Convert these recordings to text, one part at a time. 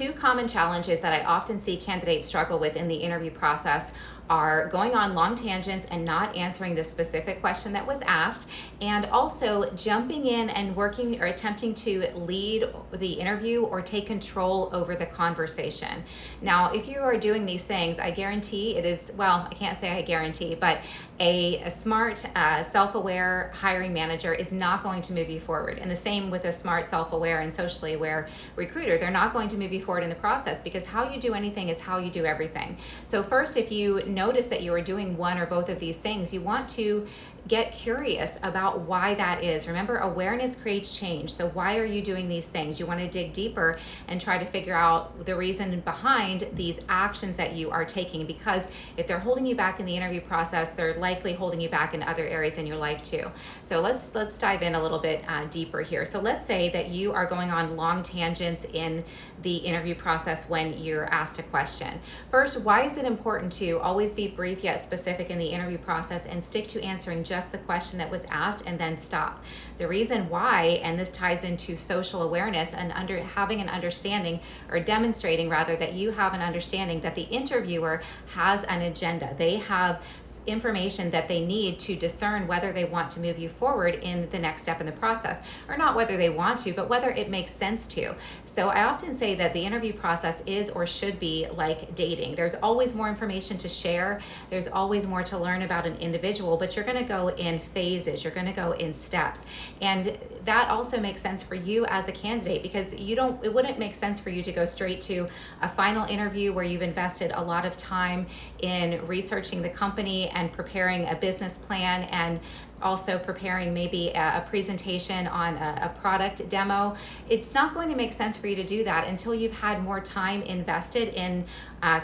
two common challenges that I often see candidates struggle with in the interview process are going on long tangents and not answering the specific question that was asked, and also jumping in and working or attempting to lead the interview or take control over the conversation. Now, if you are doing these things, I guarantee it is, well, I can't say I guarantee, but a smart, self-aware hiring manager is not going to move you forward. And the same with a smart, self-aware, and socially aware recruiter. They're not going to move you forward in the process, because how you do anything is how you do everything. So first, if you notice that you are doing one or both of these things, you want to get curious about why that is. Remember, awareness creates change. So why are you doing these things? You want to dig deeper and try to figure out the reason behind these actions that you are taking, because if they're holding you back in the interview process, they're likely holding you back in other areas in your life too. So let's dive in a little bit deeper here. So let's say that you are going on long tangents in the interview process when you're asked a question. First, why is it important to always be brief yet specific in the interview process and stick to answering just the question that was asked and then stop? The reason why, and this ties into social awareness and having an understanding, or demonstrating rather, that you have an understanding that the interviewer has an agenda. They have information that they need to discern whether they want to move you forward in the next step in the process, or not whether they want to, but whether it makes sense to. So I often say that the interview process is or should be like dating. There's always more information to share. There's always more to learn about an individual, but you're going to go in phases. You're going to go in steps. And that also makes sense for you as a candidate, because it wouldn't make sense for you to go straight to a final interview where you've invested a lot of time in researching the company and preparing a business plan, and also preparing maybe a presentation on a product demo. It's not going to make sense for you to do that until you've had more time invested in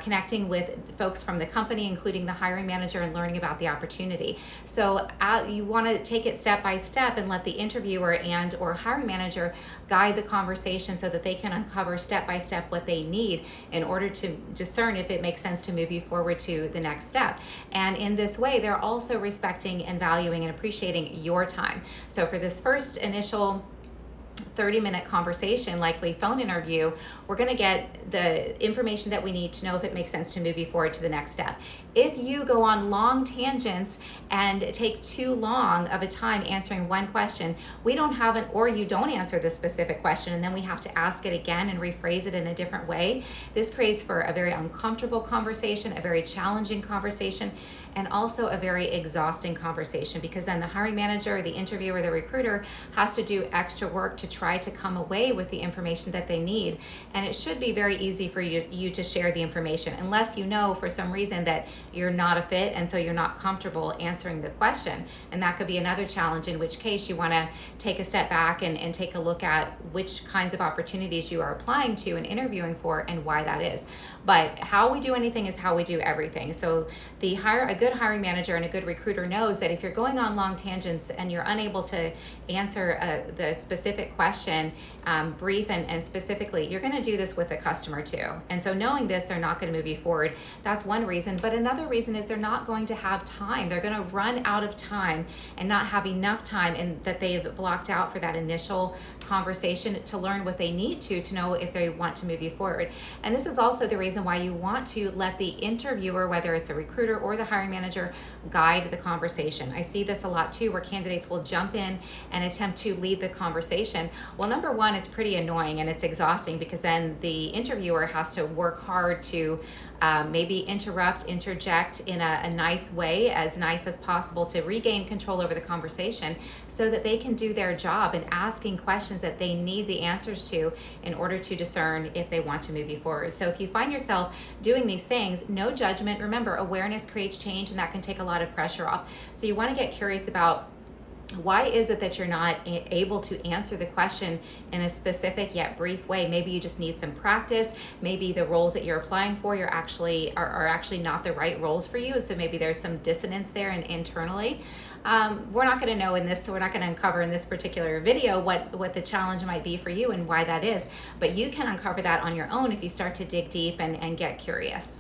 connecting with folks from the company, including the hiring manager, and learning about the opportunity. So you want to take it step by step and let the interviewer and or hiring manager guide the conversation so that they can uncover step by step what they need in order to discern if it makes sense to move you forward to the next step. And in this way, they're also respecting and valuing and appreciating your time. So for this first initial 30-minute conversation, likely phone interview, we're going to get the information that we need to know if it makes sense to move you forward to the next step. If you go on long tangents and take too long of a time answering one question, or you don't answer the specific question, and then we have to ask it again and rephrase it in a different way. This creates for a very uncomfortable conversation, a very challenging conversation, and also a very exhausting conversation, because then the hiring manager, the interviewer, the recruiter has to do extra work to try to come away with the information that they need. And it should be very easy for you to share the information, unless you know for some reason that you're not a fit and so you're not comfortable answering the question. And that could be another challenge, in which case you want to take a step back and take a look at which kinds of opportunities you are applying to and interviewing for, and why that is. But how we do anything is how we do everything. So a good hiring manager and a good recruiter knows that if you're going on long tangents and you're unable to answer the specific question brief and specifically, you're going to do this with a customer too. And so knowing this, they're not going to move you forward. That's one reason. But another reason is they're not going to have time. They're going to run out of time and not have enough time that they've blocked out for that initial conversation to learn what they need to know if they want to move you forward. And this is also the reason why you want to let the interviewer, whether it's a recruiter or the hiring manager, guide the conversation. I see this a lot too, where candidates will jump in and attempt to lead the conversation. Well, number one, it's pretty annoying and it's exhausting, because then the interviewer has to work hard to maybe interject in a nice way, as nice as possible, to regain control over the conversation so that they can do their job in asking questions that they need the answers to in order to discern if they want to move you forward. So if you find yourself doing these things, no judgment. Remember, awareness creates change, and that can take a lot of pressure off. So you want to get curious about, why is it that you're not able to answer the question in a specific yet brief way? Maybe you just need some practice. Maybe the roles that you're applying for are actually not the right roles for you. So maybe there's some dissonance there and internally. We're not going to know in this, so we're not going to uncover in this particular video what the challenge might be for you and why that is. But you can uncover that on your own if you start to dig deep and get curious.